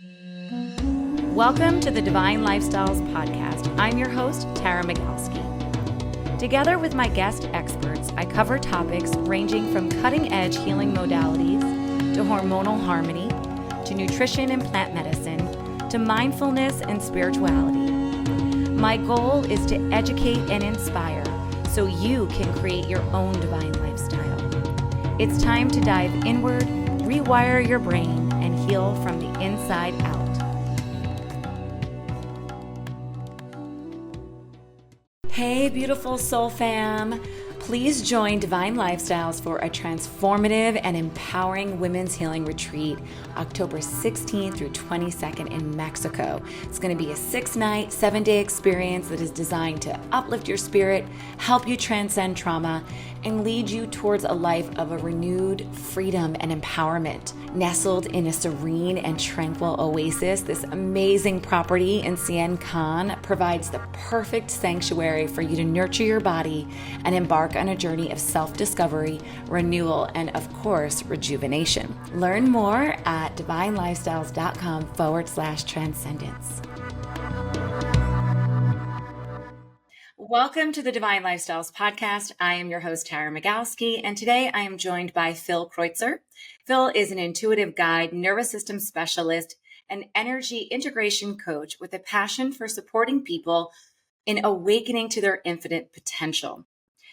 Welcome to the Divine Lifestyles Podcast. I'm your host, Tara Magalski. Together with my guest experts, I cover topics ranging from cutting-edge healing modalities to hormonal harmony, to nutrition and plant medicine, to mindfulness and spirituality. My goal is to educate and inspire so you can create your own divine lifestyle. It's time to dive inward, rewire your brain, and heal from the inside out. Hey, beautiful soul fam. Please join Divine Lifestyles for a transformative and empowering women's healing retreat, October 16th through 22nd in Mexico. It's going to be a 6-night, 7-day experience that is designed to uplift your spirit, help you transcend trauma, and lead you towards a life of a renewed freedom and empowerment. Nestled in a serene and tranquil oasis, this amazing property in Cien Can provides the perfect sanctuary for you to nurture your body and embark on a journey of self-discovery, renewal, and of course, rejuvenation. Learn more at divinelifestyles.com/transcendence. Welcome to the Divine Lifestyles Podcast. I am your host, Tara Magalski, and today I am joined by Phil Kreutzer. Phil is an intuitive guide, nervous system specialist, and energy integration coach with a passion for supporting people in awakening to their infinite potential.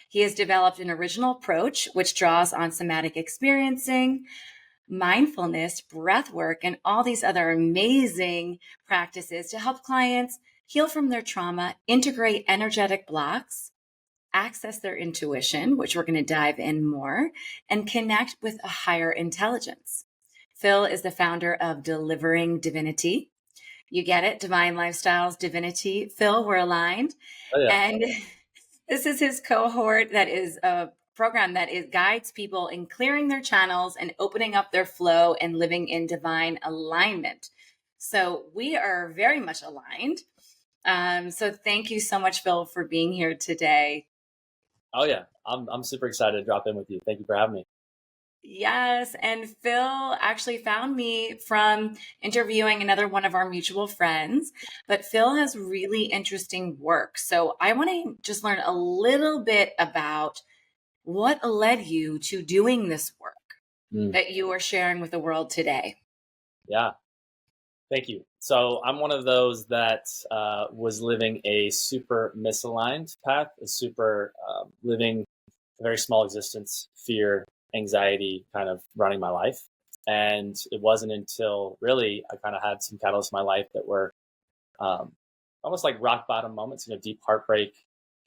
He has developed an original approach which draws on somatic experiencing, mindfulness, breathwork, and all these other amazing practices to help clients heal from their trauma, integrate energetic blocks, access their intuition, which we're going to dive in more, and connect with a higher intelligence. Phil is the founder of Delivering Divinity. You get it? Divine Lifestyles, Divinity. Phil, we're aligned. Oh, yeah. And this is his cohort that is a program that guides people in clearing their channels and opening up their flow and living in divine alignment. So we are very much aligned. So thank you so much, Phil, for being here today. Oh, yeah. I'm super excited to drop in with you. Thank you for having me. Yes. And Phil actually found me from interviewing another one of our mutual friends, but Phil has really interesting work. So I want to just learn a little bit about what led you to doing this work that you are sharing with the world today. Yeah. Thank you. So I'm one of those that was living a super misaligned path, living a very small existence, fear, anxiety, kind of running my life. And it wasn't until really I kind of had some catalysts in my life that were almost like rock bottom moments, deep heartbreak.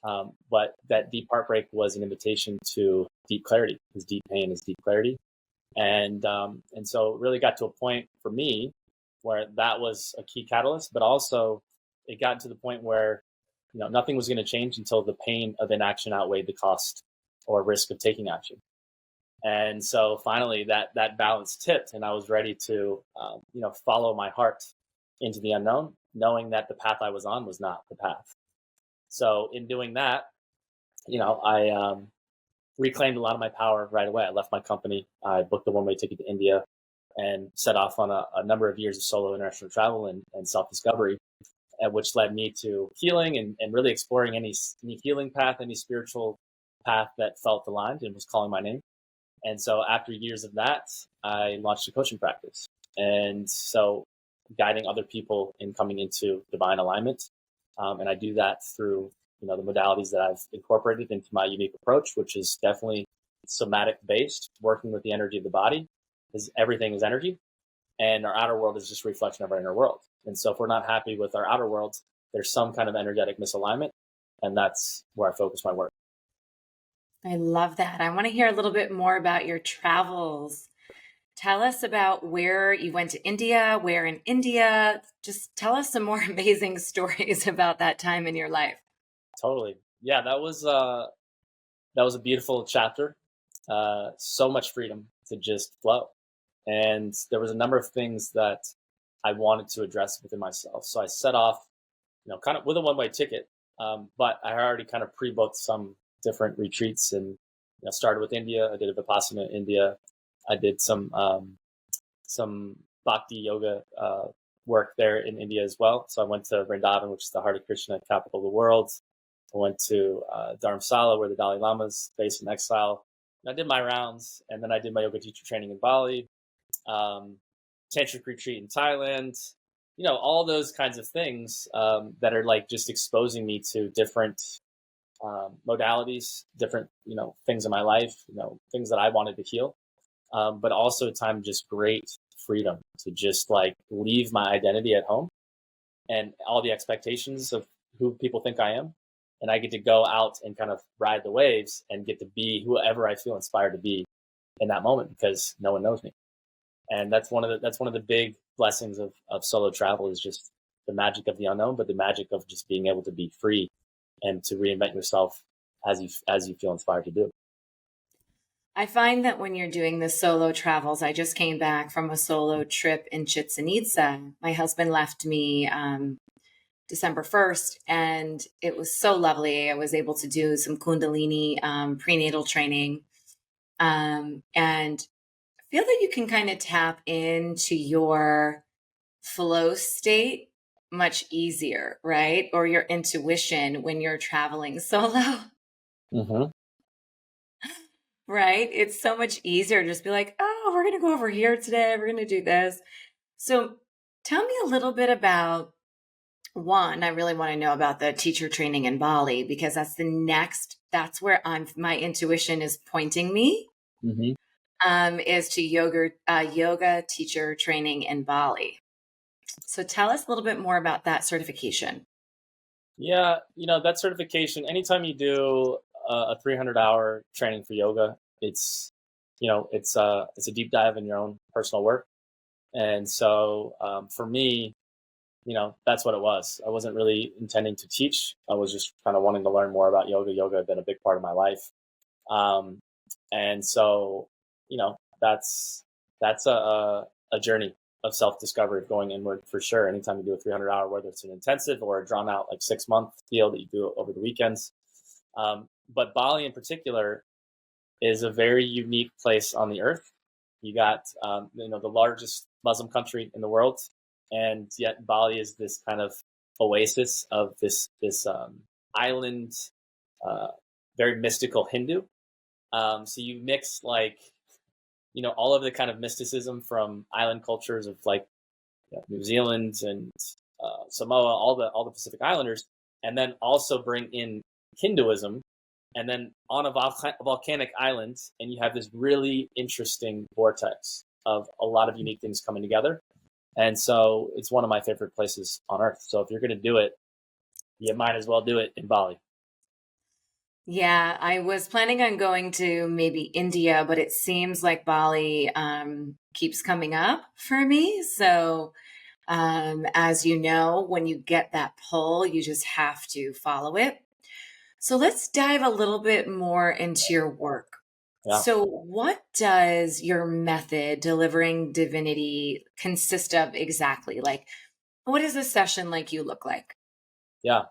But that deep heartbreak was an invitation to deep clarity, because deep pain is deep clarity. And so it really got to a point for me where that was a key catalyst, but also it got to the point where, nothing was going to change until the pain of inaction outweighed the cost or risk of taking action. And so finally that balance tipped, and I was ready to, follow my heart into the unknown, knowing that the path I was on was not the path. So in doing that, I reclaimed a lot of my power right away. I left my company. I booked a one-way ticket to India and set off on a number of years of solo international travel and self-discovery, which led me to healing and really exploring any healing path, any spiritual path that felt aligned and was calling my name. And so after years of that, I launched a coaching practice. And so guiding other people in coming into divine alignment. And I do that through, the modalities that I've incorporated into my unique approach, which is definitely somatic based, working with the energy of the body, because everything is energy. And our outer world is just a reflection of our inner world. And so if we're not happy with our outer world, there's some kind of energetic misalignment. And that's where I focus my work. I love that. I want to hear a little bit more about your travels. Tell us about where you went to India, where in India. Just tell us some more amazing stories about that time in your life. Totally. Yeah, that was a beautiful chapter. So much freedom to just flow. And there was a number of things that I wanted to address within myself. So I set off, kind of with a one-way ticket, but I already kind of pre-booked some different retreats and started with India. I did a Vipassana in India. I did some bhakti yoga work there in India as well. So I went to Vrindavan, which is the Hare Krishna capital of the world. I went to Dharamsala, where the Dalai Lama's based in exile. And I did my rounds, and then I did my yoga teacher training in Bali, tantric retreat in Thailand. All those kinds of things that are like just exposing me to different modalities, different things in my life, things that I wanted to heal, but also a time of just great freedom to just like leave my identity at home and all the expectations of who people think I am. And I get to go out and kind of ride the waves and get to be whoever I feel inspired to be in that moment, because no one knows me. And that's one of the big blessings of solo travel, is just the magic of the unknown, but the magic of just being able to be free and to reinvent yourself as you feel inspired to do. I find that when you're doing the solo travels, I just came back from a solo trip in Chichen Itza. My husband left me December 1st, and it was so lovely. I was able to do some Kundalini prenatal training, and I feel that you can kind of tap into your flow state much easier, right? Or your intuition when you're traveling solo. Mm-hmm. Right? It's so much easier to just be like, oh, we're going to go over here today. We're going to do this. So tell me a little bit about one. I really want to know about the teacher training in Bali, because that's where my intuition is pointing me, is to yoga teacher training in Bali. So tell us a little bit more about that certification. Yeah, that certification, anytime you do a 300-hour training for yoga, it's a deep dive in your own personal work. And so for me, that's what it was. I wasn't really intending to teach. I was just kind of wanting to learn more about yoga. Yoga had been a big part of my life. And so, that's a journey of self-discovery, going inward for sure. Anytime you do a 300-hour, whether it's an intensive or a drawn out like 6-month deal that you do over the weekends. But Bali in particular is a very unique place on the earth. You got, the largest Muslim country in the world, and yet Bali is this kind of oasis of this island, very mystical Hindu. So you mix all of the kind of mysticism from island cultures of like New Zealand and Samoa, all the Pacific Islanders, and then also bring in Hinduism, and then on a volcanic island, and you have this really interesting vortex of a lot of unique things coming together. And so it's one of my favorite places on earth. So if you're going to do it, you might as well do it in Bali. Yeah, I was planning on going to maybe India, but it seems like Bali keeps coming up for me. So as you know, when you get that pull, you just have to follow it. So let's dive a little bit more into your work. Yeah. So what does your method delivering divinity consist of exactly? Like, what does a session like you look like? Yeah.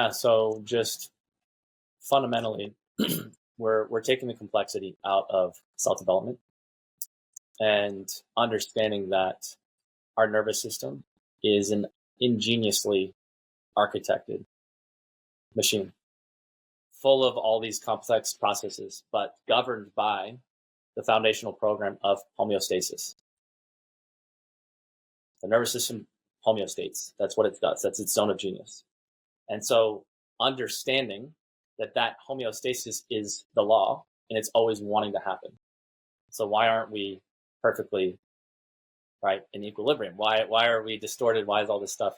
So just fundamentally, we're taking the complexity out of self-development and understanding that our nervous system is an ingeniously architected machine full of all these complex processes, but governed by the foundational program of homeostasis. The nervous system homeostates. That's what it does. That's its zone of genius. And so understanding that homeostasis is the law and it's always wanting to happen. So why aren't we perfectly in equilibrium? Why are we distorted? Why is all this stuff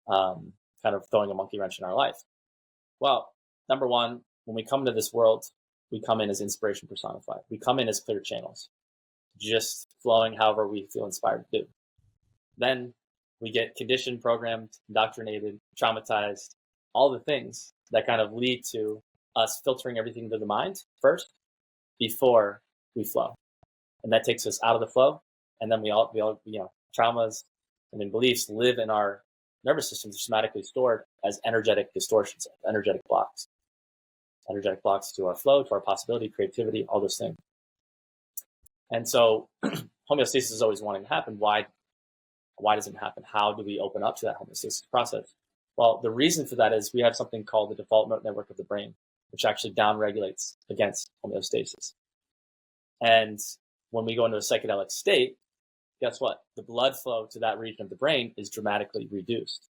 kind of throwing a monkey wrench in our life? Well, number one, when we come into this world, we come in as inspiration personified. We come in as clear channels, just flowing however we feel inspired to do. Then we get conditioned, programmed, indoctrinated, traumatized, all the things that kind of lead to us filtering everything to the mind first before we flow. And that takes us out of the flow. And then we all traumas and then beliefs live in our nervous system, systematically stored as energetic distortions, energetic blocks to our flow, to our possibility, creativity, all those things. And so homeostasis is always wanting to happen. Why Why does it happen? How do we open up to that homeostasis process? Well, the reason for that is we have something called the default mode network of the brain, which actually downregulates against homeostasis. And when we go into a psychedelic state, guess what? The blood flow to that region of the brain is dramatically reduced.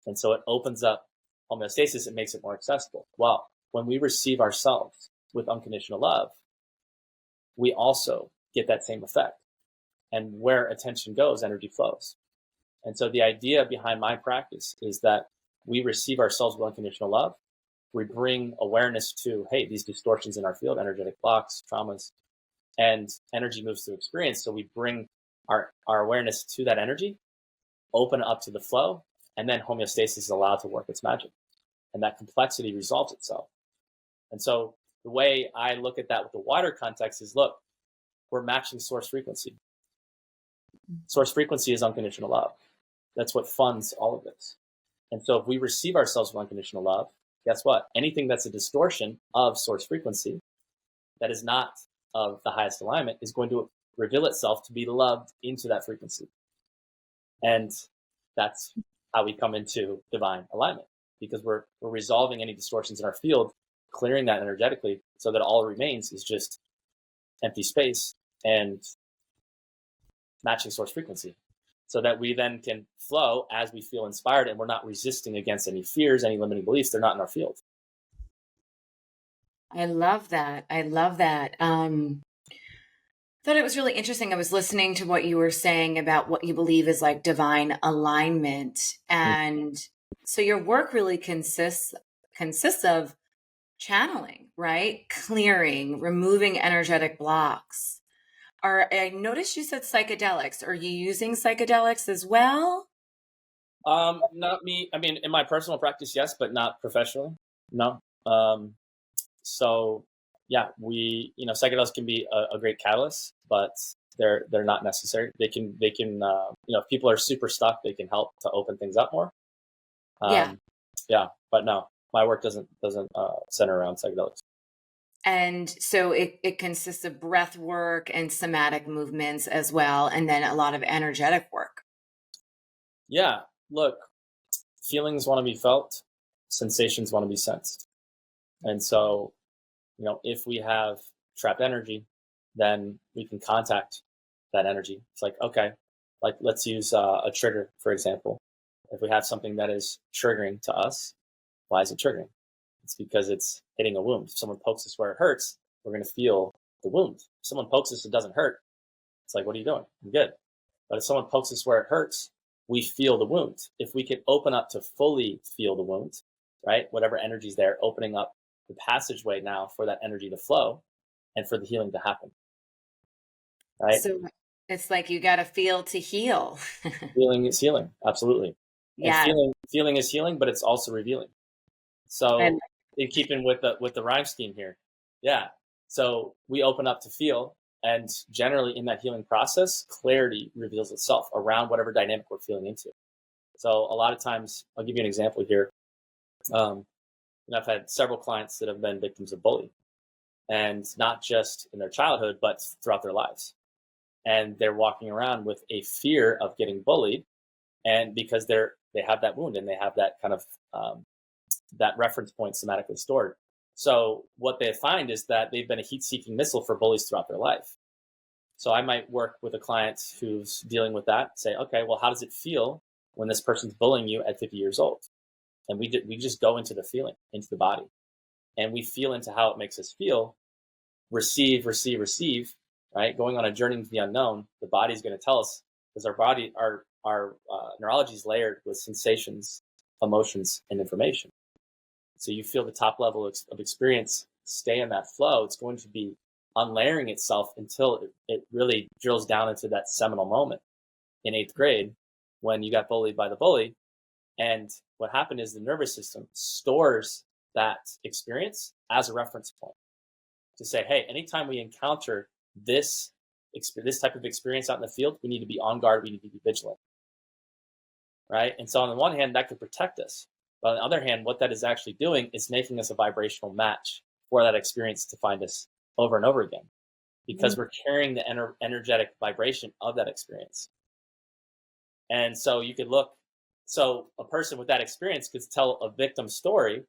And so it opens up homeostasis, it makes it more accessible. Well, when we receive ourselves with unconditional love, we also get that same effect. And where attention goes, energy flows. And so the idea behind my practice is that we receive ourselves with unconditional love. We bring awareness to, hey, these distortions in our field, energetic blocks, traumas, and energy moves through experience. So we bring our awareness to that energy, open up to the flow, and then homeostasis is allowed to work its magic. And that complexity resolves itself. And so the way I look at that with the wider context is, look, we're matching source frequency. Source frequency is unconditional love. That's what funds all of this. And so if we receive ourselves with unconditional love, guess what? Anything that's a distortion of source frequency that is not of the highest alignment is going to reveal itself to be loved into that frequency. And that's how we come into divine alignment, because we're resolving any distortions in our field, clearing that energetically so that all remains is just empty space and matching source frequency, so that we then can flow as we feel inspired and we're not resisting against any fears, any limiting beliefs. They're not in our field. I love that. I love that. Thought it was really interesting. I was listening to what you were saying about what you believe is like divine alignment. And so your work really consists of channeling, right? Clearing, removing energetic blocks. I noticed you said psychedelics. Are you using psychedelics as well? Not me. I mean, in my personal practice, yes, but not professionally. No. So yeah, psychedelics can be a great catalyst, but they're not necessary. They can, if people are super stuck, they can help to open things up more. Yeah, but no, my work doesn't center around psychedelics. And so it consists of breath work and somatic movements as well, and then a lot of energetic work. Yeah, look, feelings want to be felt, sensations want to be sensed. And so, if we have trapped energy, then we can contact that energy. It's like, okay, like let's use a trigger, for example. If we have something that is triggering to us, why is it triggering? It's because it's hitting a wound. If someone pokes us where it hurts, we're going to feel the wound. If someone pokes us, it doesn't hurt. It's like, what are you doing? I'm good. But if someone pokes us where it hurts, we feel the wound. If we can open up to fully feel the wound, right? Whatever energy's there, opening up the passageway now for that energy to flow and for the healing to happen. Right? So it's like you got to feel to heal. Feeling is healing. Absolutely. Yeah. And feeling is healing, but it's also revealing. So in keeping with the rhyme scheme here. Yeah. So we open up to feel, and generally in that healing process, clarity reveals itself around whatever dynamic we're feeling into. So a lot of times, I'll give you an example here. I've had several clients that have been victims of bullying, and not just in their childhood, but throughout their lives. And they're walking around with a fear of getting bullied, and because they have that wound and they have that kind of that reference point somatically stored. So what they find is that they've been a heat-seeking missile for bullies throughout their life. So I might work with a client who's dealing with that, say, okay, well, how does it feel when this person's bullying you at 50 years old? And we just go into the feeling, into the body, and we feel into how it makes us feel. Receive, right? Going on a journey into the unknown. The body's going to tell us, because our neurology is layered with sensations, emotions, and information. So you feel the top level of experience, stay in that flow. It's going to be unlayering itself until it really drills down into that seminal moment in 8th grade when you got bullied by the bully. And what happened is the nervous system stores that experience as a reference point to say, hey, anytime we encounter this type of experience out in the field, we need to be on guard. We need to be vigilant. Right. And so on the one hand, that could protect us. But on the other hand, what that is actually doing is making us a vibrational match for that experience to find us over and over again, because we're carrying the energetic vibration of that experience. And so you could look, so a person with that experience could tell a victim story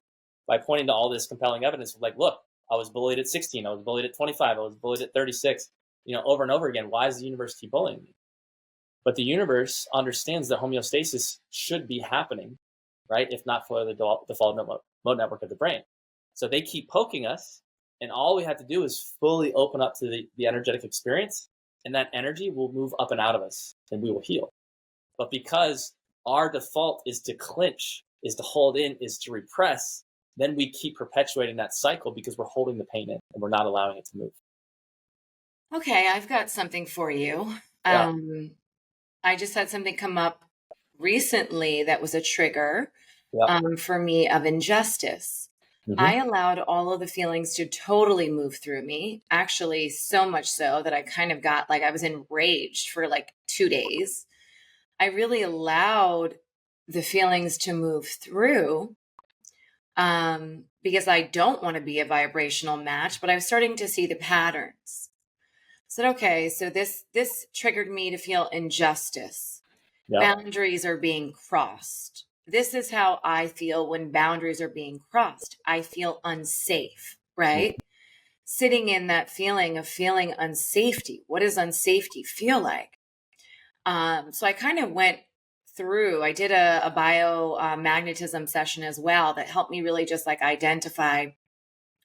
by pointing to all this compelling evidence, like, look, I was bullied at 16, I was bullied at 25, I was bullied at 36, over and over again. Why does the universe keep bullying me? But the universe understands that homeostasis should be happening, right? If not for the default mode network of the brain. So they keep poking us, and all we have to do is fully open up to the energetic experience, and that energy will move up and out of us, and we will heal. But because our default is to clinch, is to hold in, is to repress, then we keep perpetuating that cycle because we're holding the pain in and we're not allowing it to move. Okay, I've got something for you. Yeah. I just had something come up recently that was a trigger Yeah. for me of injustice. I allowed all of the feelings to totally move through me, actually, so much so that I kind of got like I was enraged for like 2 days. I really allowed the feelings to move through because I don't want to be a vibrational match, but I was starting to see the patterns. I said, okay, so this triggered me to feel injustice. Yeah. Boundaries are being crossed. This is how I feel when boundaries are being crossed. I feel unsafe, right? Sitting in that feeling of feeling unsafety. What does unsafety feel like? So I kind of went through, I did a biomagnetism session as well that helped me really just like identify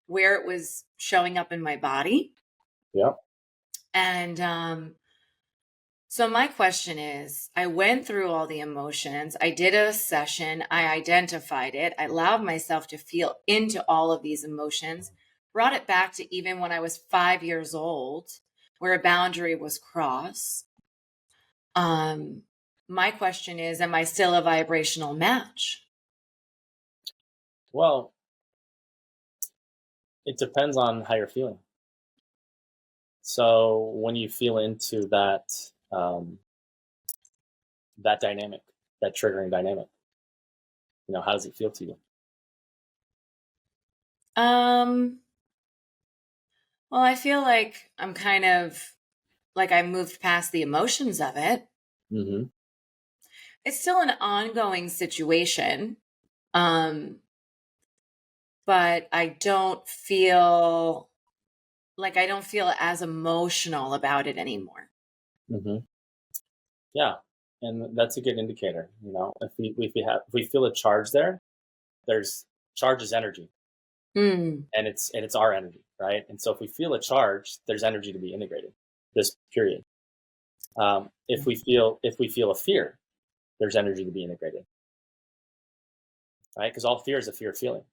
where it was showing up in my body. Yeah. And so my question is, I went through all the emotions. I did a session. I identified it. I allowed myself to feel into all of these emotions, brought it back to even when I was 5 years old, where a boundary was crossed. My question is, am I still a vibrational match? Well, it depends on how you're feeling. So when you feel into that that dynamic, that triggering dynamic, how does it feel to you? Well, I feel like I'm kind of like I moved past the emotions of it. Mm-hmm. It's still an ongoing situation. Um, but I don't feel as emotional about it anymore. Mm-hmm. Yeah, and that's a good indicator. If we feel a charge there, there's charge is energy, Mm. and it's our energy, right? And so if we feel a charge, there's energy to be integrated. This period. If we feel a fear, there's energy to be integrated, right? Because all fear is a fear of feeling.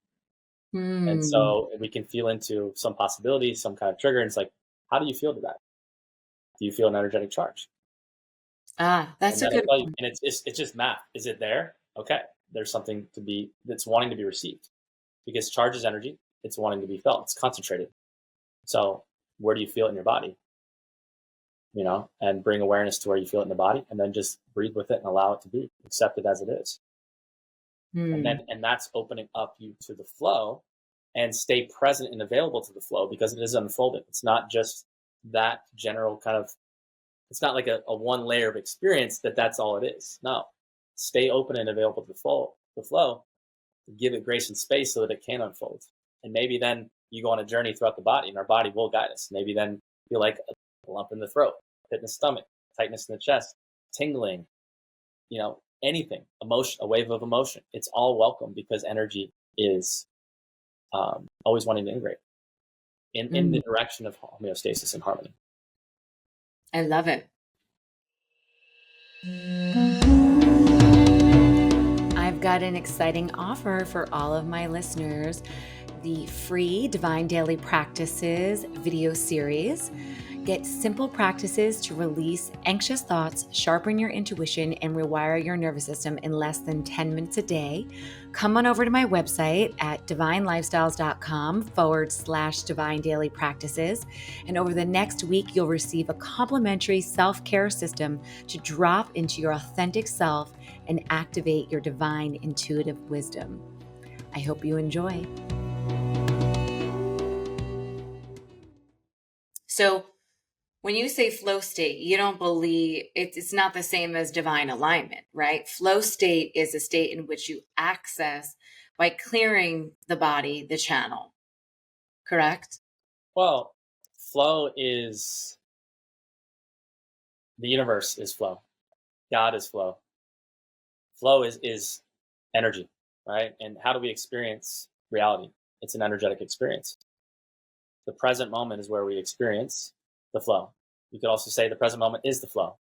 And Mm. so we can feel into some possibility, some kind of trigger. And it's like, how do you feel to that? Do you feel an energetic charge? That's And a that'll good tell you. one. And it's just math. Is it there? Okay. There's something that's wanting to be received, because charge is energy. It's wanting to be felt. It's concentrated. So where do you feel it in your body? And bring awareness to where you feel it in the body, and then just breathe with it and allow it to be, accept it as it is. And that's opening up you to the flow, and stay present and available to the flow, because it is unfolding. It's not just that general kind of, it's not like a one layer of experience that's all it is. No, stay open and available to the flow, give it grace and space so that it can unfold. And maybe then you go on a journey throughout the body, and our body will guide us. Maybe then feel like a lump in the throat, pit in the stomach, tightness in the chest, tingling, anything, emotion, a wave of emotion. It's all welcome, because energy is always wanting to integrate in the direction of homeostasis and harmony. I love it. I've got an exciting offer for all of my listeners. The free Divine Daily Practices video series. Get simple practices to release anxious thoughts, sharpen your intuition, and rewire your nervous system in less than 10 minutes a day. Come on over to my website at divinelifestyles.com/divine daily practices. And over the next week, you'll receive a complimentary self-care system to drop into your authentic self and activate your divine intuitive wisdom. I hope you enjoy. So When you say flow state, you don't believe it's not the same as divine alignment, right? Flow state is a state in which you access by clearing the body, the channel, correct? Well, flow is the universe is flow. God is flow. Flow is energy, right? And how do we experience reality? It's an energetic experience. The present moment is where we experience the flow. You could also say the present moment is the flow.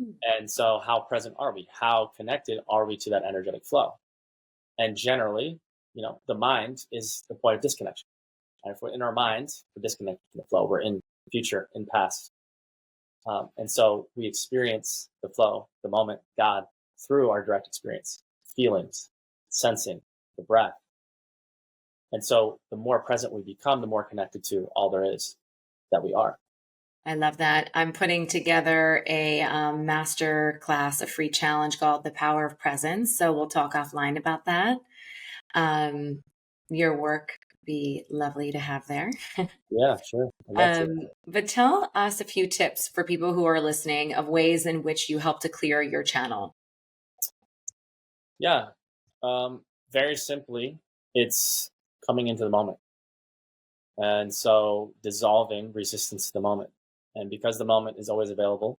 Mm. And so how present are we? How connected are we to that energetic flow? And generally, the mind is the point of disconnection. And if we're in our minds, we're disconnected from the flow. We're in future, in past. And so we experience the flow, the moment, God, through our direct experience, feelings, sensing, the breath. And so the more present we become, the more connected to all there is that we are. I love that. I'm putting together a master class, a free challenge called The Power of Presence. So we'll talk offline about that. Your work be lovely to have there. Yeah, sure. I'd love to. But tell us a few tips for people who are listening of ways in which you help to clear your channel. Yeah. Very simply, it's coming into the moment. And so dissolving resistance to the moment. And because the moment is always available,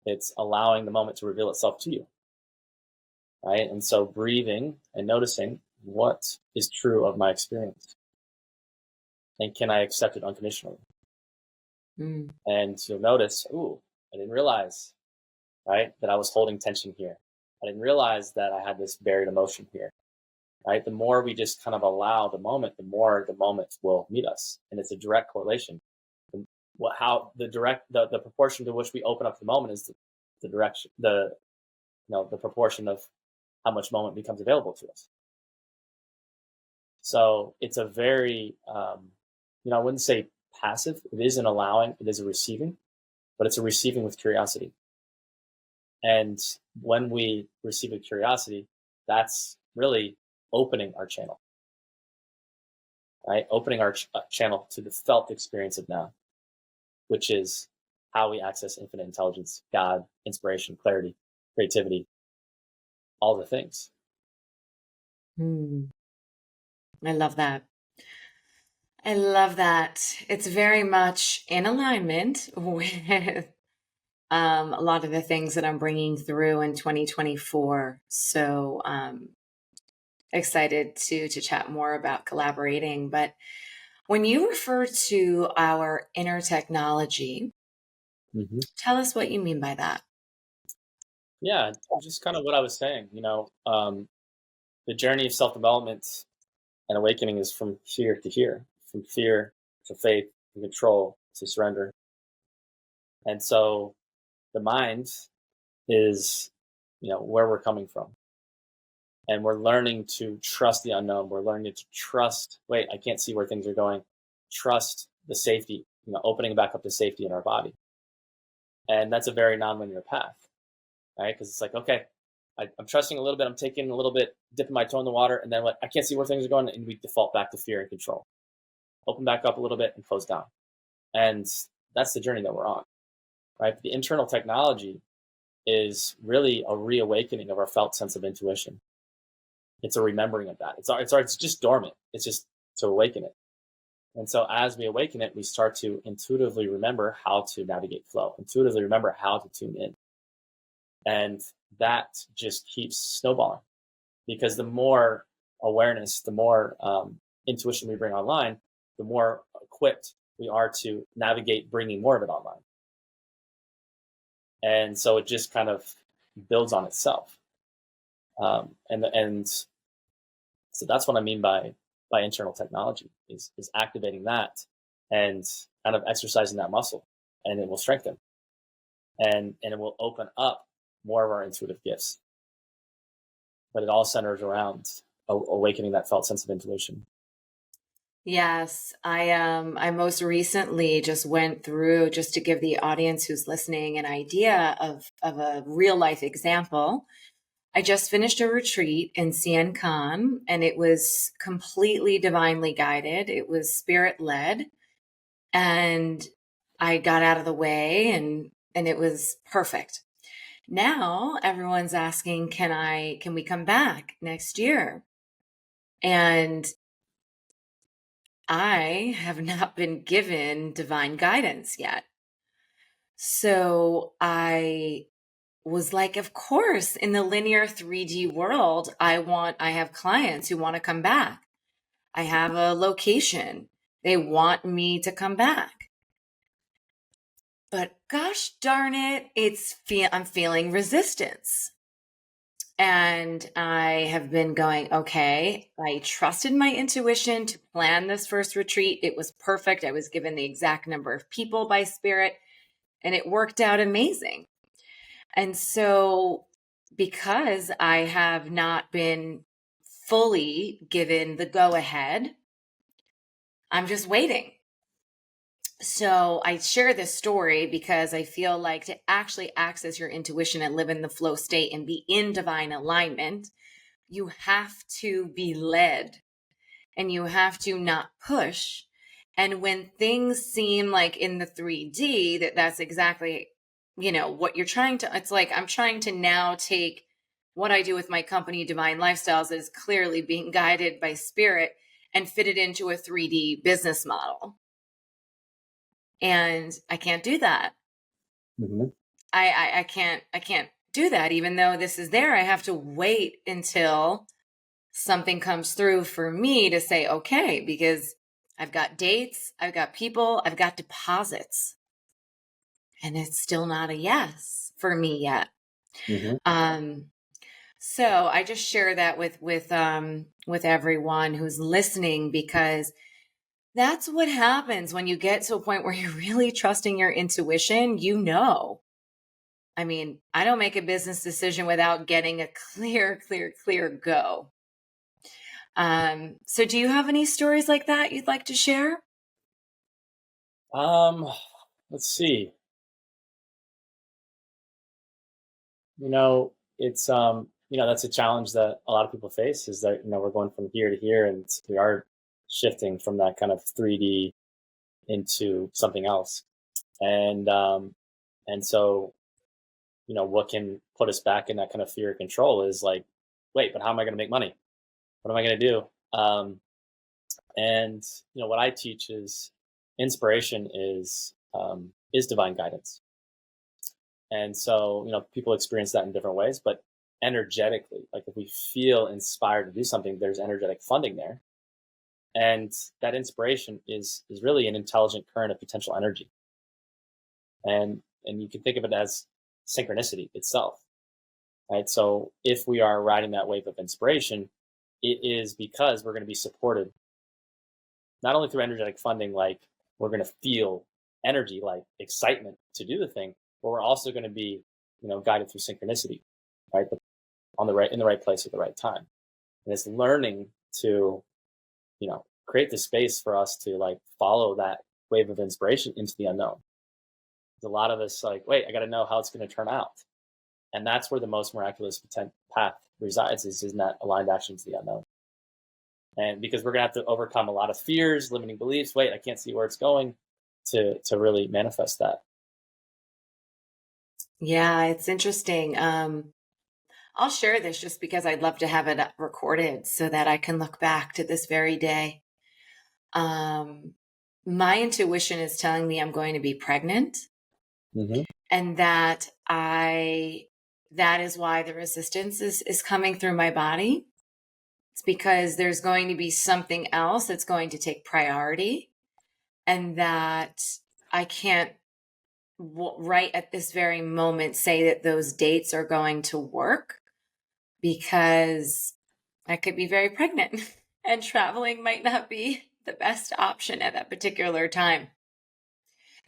it's allowing the moment to reveal itself to you. Right. And so breathing and noticing what is true of my experience. And can I accept it unconditionally? Mm. And you'll notice, ooh, I didn't realize, right, that I was holding tension here. I didn't realize that I had this buried emotion here. Right. The more we just kind of allow the moment, the more the moment will meet us. And it's a direct correlation. How the proportion to which we open up the moment is the direction, the proportion of how much moment becomes available to us. So it's a very, I wouldn't say passive. It is an allowing, it is a receiving, but it's a receiving with curiosity. And when we receive with curiosity, that's really opening our channel, right? Opening our channel to the felt experience of now, which is how we access infinite intelligence, God, inspiration, clarity, creativity, all the things. Mm. I love that. I love that. It's very much in alignment with a lot of the things that I'm bringing through in 2024. So excited to chat more about collaborating. But when you refer to our inner technology, Mm-hmm. tell us what you mean by that. Yeah, just kind of what I was saying. The journey of self-development and awakening is from here to here, from fear to faith, to control to surrender. And so the mind is, where we're coming from. And we're learning to trust the unknown. We're learning to trust, wait, I can't see where things are going. Trust the safety, opening back up to safety in our body. And that's a very nonlinear path, right? Because it's like, okay, I'm trusting a little bit. I'm taking a little bit, dipping my toe in the water. And then I can't see where things are going. And we default back to fear and control. Open back up a little bit and close down. And that's the journey that we're on, right? But the internal technology is really a reawakening of our felt sense of intuition. It's a remembering of that. It's just dormant. It's just to awaken it. And so as we awaken it, we start to intuitively remember how to navigate flow, intuitively remember how to tune in. And that just keeps snowballing, because the more awareness, the more intuition we bring online, the more equipped we are to navigate bringing more of it online. And so it just kind of builds on itself. And so that's what I mean by internal technology is activating that and kind of exercising that muscle, and it will strengthen and it will open up more of our intuitive gifts. But it all centers around awakening that felt sense of intuition. Yes, I most recently just went through, just to give the audience who's listening an idea of a real life example. I just finished a retreat in Sian Khan, and it was completely divinely guided. It was spirit led. And I got out of the way and it was perfect. Now everyone's asking, can we come back next year? And I have not been given divine guidance yet. So I was like, of course, in the linear 3D world, I have clients who want to come back. I have a location. They want me to come back. But gosh darn it, I'm feeling resistance. And I have been going, okay, I trusted my intuition to plan this first retreat. It was perfect. I was given the exact number of people by spirit, and it worked out amazing. And so, because I have not been fully given the go ahead, I'm just waiting. So I share this story because I feel like to actually access your intuition and live in the flow state and be in divine alignment, you have to be led and you have to not push. And when things seem like in the 3D, that's exactly, what you're trying to, it's like I'm trying to now take what I do with my company, Divine Lifestyles, that is clearly being guided by spirit and fit it into a 3D business model. And I can't do that. Mm-hmm. I can't do that. Even though this is there, I have to wait until something comes through for me to say, okay, because I've got dates, I've got people, I've got deposits, and it's still not a yes for me yet. Mm-hmm. So I just share that with everyone who's listening, because that's what happens when you get to a point where you're really trusting your intuition. I mean, I don't make a business decision without getting a clear go. So do you have any stories like that you'd like to share? Let's see. It's that's a challenge that a lot of people face, is that we're going from here to here, and we are shifting from that kind of 3D into something else. And so what can put us back in that kind of fear of control is like, wait, but how am I going to make money? What am I going to do? And what I teach is inspiration is divine guidance. And so people experience that in different ways, but energetically, like if we feel inspired to do something, there's energetic funding there. And that inspiration is really an intelligent current of potential energy. And you can think of it as synchronicity itself, right? So if we are riding that wave of inspiration, it is because we're going to be supported not only through energetic funding, like we're going to feel energy, like excitement to do the thing, but we're also going to be guided through synchronicity, right? In the right place at the right time. And it's learning to create the space for us to like follow that wave of inspiration into the unknown. There's a lot of us like, wait, I got to know how it's going to turn out. And that's where the most miraculous path resides, is in that aligned action to the unknown. And because we're going to have to overcome a lot of fears, limiting beliefs, wait, I can't see where it's going, to really manifest that. Yeah, it's interesting. I'll share this just because I'd love to have it recorded so that I can look back to this very day. My intuition is telling me I'm going to be pregnant, Mm-hmm. and that is why the resistance is coming through my body. It's because there's going to be something else that's going to take priority, and that I can't right at this very moment say that those dates are going to work, because I could be very pregnant and traveling might not be the best option at that particular time.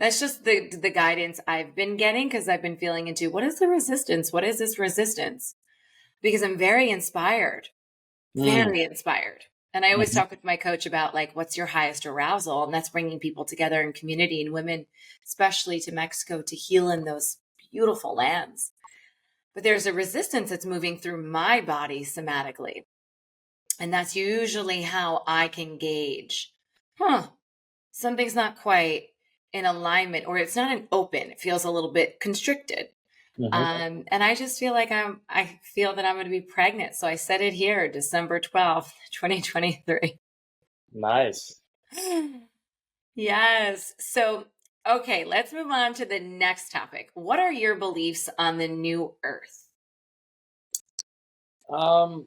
That's just the guidance I've been getting, because I've been feeling into, what is the resistance? What is this resistance? Because I'm very inspired, very inspired. And I always Mm-hmm. talk with my coach about like, what's your highest arousal? And that's bringing people together in community, and women, especially to Mexico, to heal in those beautiful lands. But there's a resistance that's moving through my body somatically. And that's usually how I can gauge, something's not quite in alignment, or it's not an open, it feels a little bit constricted. And I just feel like I feel that I'm going to be pregnant. So I said it here, December 12th, 2023. Nice. Yes. So, okay, let's move on to the next topic. What are your beliefs on the new earth? Um,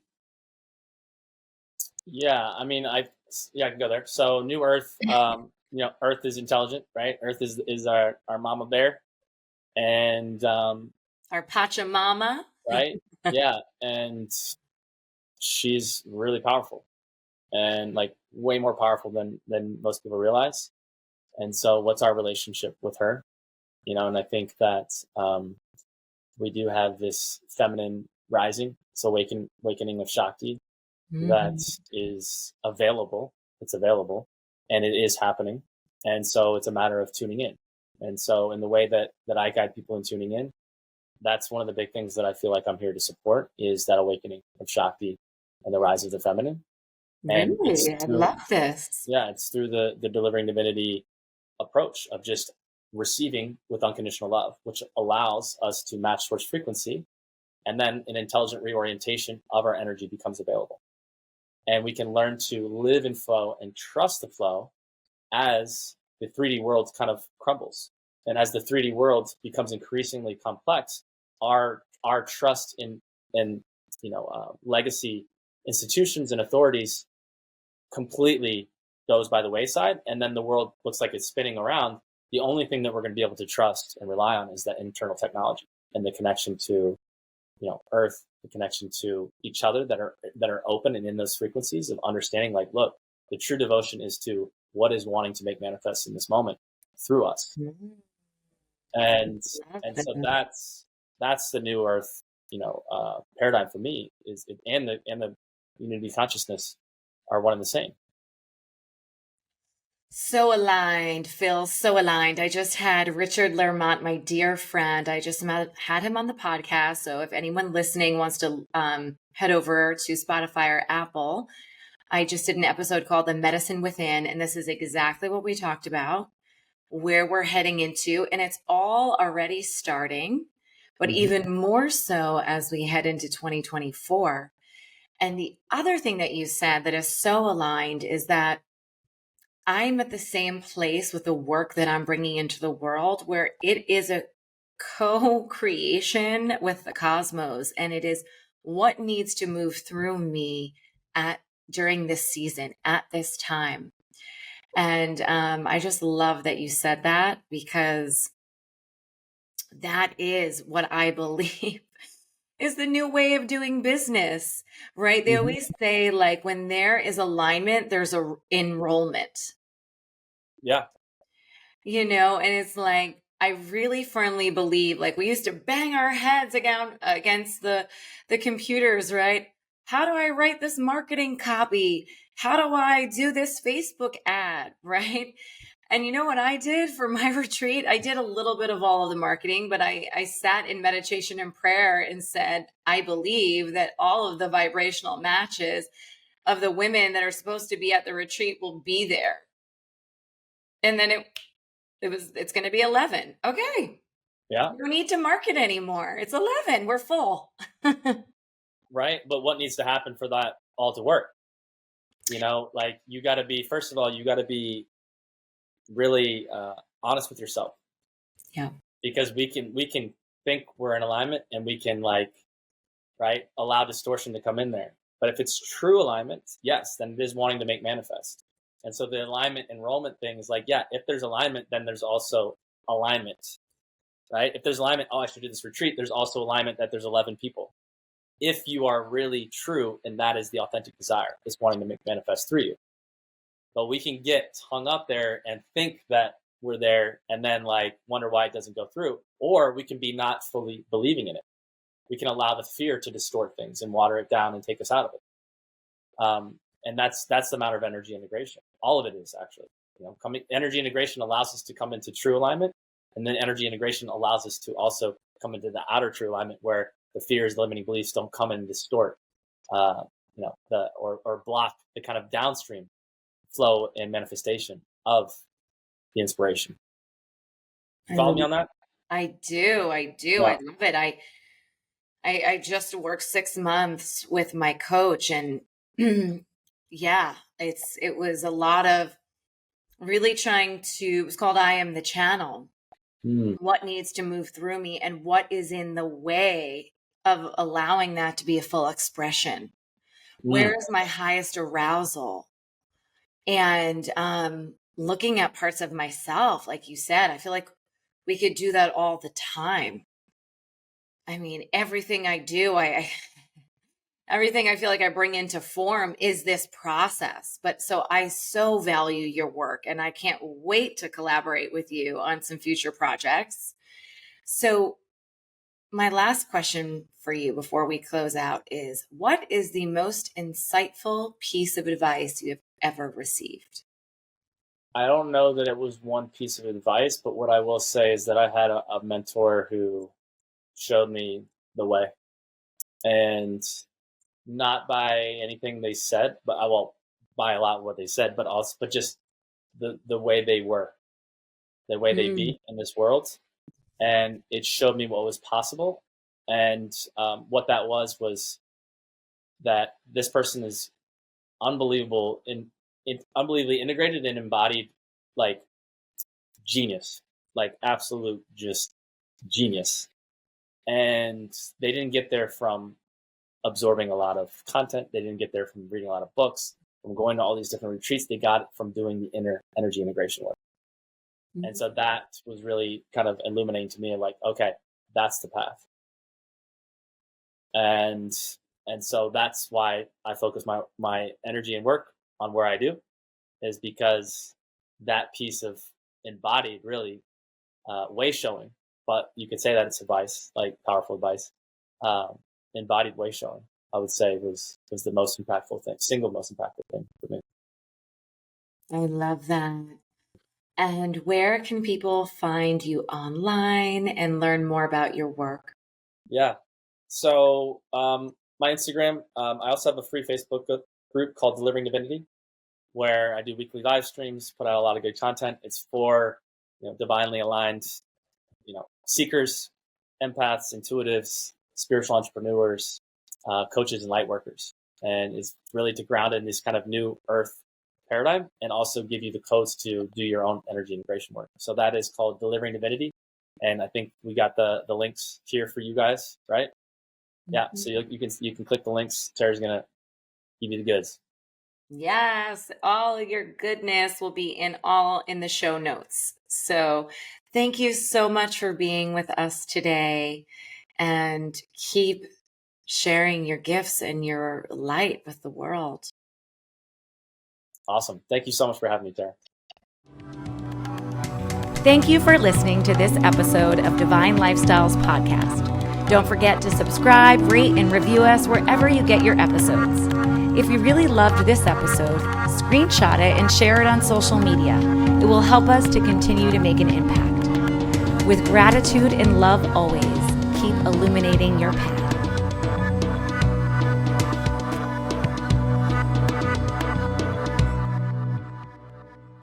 yeah, I mean, I can go there. So New Earth, Earth is intelligent, right? Earth is our mama bear, and Our Pachamama. right, yeah, and she's really powerful, and like way more powerful than most people realize. And so, what's our relationship with her? And I think that we do have this feminine rising, so awakening of Shakti that is available. It's available, and it is happening. And so it's a matter of tuning in. And so in the way that I guide people in tuning in, that's one of the big things that I feel like I'm here to support is that awakening of Shakti and the rise of the feminine. And it's Really? I through, love this. yeah, it's through the delivering divinity approach of just receiving with unconditional love, which allows us to match source frequency. And then an intelligent reorientation of our energy becomes available. And we can learn to live in flow and trust the flow as the 3D world kind of crumbles. And as the 3D world becomes increasingly complex, our trust in legacy institutions and authorities completely goes by the wayside. And then the world looks like it's spinning around. The only thing that we're going to be able to trust and rely on is that internal technology and the connection to Earth, the connection to each other that are open and in those frequencies of understanding, like, look, the true devotion is to what is wanting to make manifest in this moment through us. And so that's the new Earth, paradigm for me and the unity consciousness are one and the same. So aligned, Phil, so aligned. I just had Richard Lermont, my dear friend. I just had him on the podcast. So if anyone listening wants to head over to Spotify or Apple, I just did an episode called The Medicine Within. And this is exactly what we talked about, where we're heading into. And it's all already starting, but even more so as we head into 2024. And the other thing that you said that is so aligned is that I'm at the same place with the work that I'm bringing into the world where it is a co-creation with the cosmos, and it is what needs to move through me during this season at this time. And I just love that you said that, because that is what I believe is the new way of doing business, right? They always say, like, when there is alignment, there's a enrollment. Yeah. And it's like, I really firmly believe, like, we used to bang our heads against the computers, right? How do I write this marketing copy? How do I do this Facebook ad, right? And you know what I did for my retreat? I did a little bit of all of the marketing, but I sat in meditation and prayer and said, I believe that all of the vibrational matches of the women that are supposed to be at the retreat will be there. And then it's going to be 11. Okay. Yeah. We don't need to market anymore. It's 11. We're full. Right. But what needs to happen for that all to work? Like, you got to be, first of all, you got to be really honest with yourself. Yeah. Because we can think we're in alignment and we can, like, right, allow distortion to come in there. But if it's true alignment, yes, then it is wanting to make manifest. And so the alignment enrollment thing is like, yeah, if there's alignment, then there's also alignment, right? If there's alignment, I should do this retreat, there's also alignment that there's 11 people. If you are really true, and that is the authentic desire, is wanting to make manifest through you. But we can get hung up there and think that we're there and then, like, wonder why it doesn't go through. Or we can be not fully believing in it. We can allow the fear to distort things and water it down and take us out of it. And that's the matter of energy integration. All of it is, actually. Energy integration allows us to come into true alignment, and then energy integration allows us to also come into the outer true alignment, where the fears, the limiting beliefs don't come and distort, or block the kind of downstream flow and manifestation of the inspiration. You follow me on that? I do. Yeah. I love it. I just worked 6 months with my coach, and yeah, it was a lot of really trying to, it was called I Am the Channel. Mm, What needs to move through me and what is in the way of allowing that to be a full expression? Where mm, is my highest arousal? And looking at parts of myself, like you said, I feel like we could do that all the time. I mean, everything I do, everything I feel like I bring into form is this process. But so I so value your work, and I can't wait to collaborate with you on some future projects. So, my last question for you before we close out is, what is the most insightful piece of advice you have ever received? I don't know that it was one piece of advice, but what I will say is that I had a mentor who showed me the way, and not by anything they said, but I will by a lot of what they said, but also, but just the way they were, the way they Mm, be in this world, and it showed me what was possible, and what that was that this person is unbelievable in unbelievably integrated and embodied, like genius, like absolute just genius. And they didn't get there from absorbing a lot of content. They didn't get there from reading a lot of books, from going to all these different retreats. They got it from doing the inner energy integration work. And mm, so that was really kind of illuminating to me, like, okay, that's the path. And and so that's why I focus my energy and work on where I do, is because that piece of embodied really way showing, but you could say that it's advice, like powerful advice. Um, Embodied way showing, I would say, was the most impactful thing, single most impactful thing for me. I love that. And where can people find you online and learn more about your work? Yeah. So my Instagram, I also have a free Facebook group called Delivering Divinity, where I do weekly live streams, put out a lot of good content. It's for divinely aligned, seekers, empaths, intuitives, spiritual entrepreneurs, coaches, and light workers. And it's really to ground in this kind of new earth paradigm, and also give you the codes to do your own energy integration work. So that is called Delivering Divinity. And I think we got the links here for you guys, right? Yeah. Mhm. So you can click the links. Tara's gonna give you the goods. Yes, all of your goodness will be in the show notes. So thank you so much for being with us today, and keep sharing your gifts and your light with the world. Awesome. Thank you so much for having me, Tara. Thank you for listening to this episode of Divine Lifestyles Podcast. Don't forget to subscribe, rate, and review us wherever you get your episodes. If you really loved this episode, screenshot it and share it on social media. It will help us to continue to make an impact. With gratitude and love always, keep illuminating your path.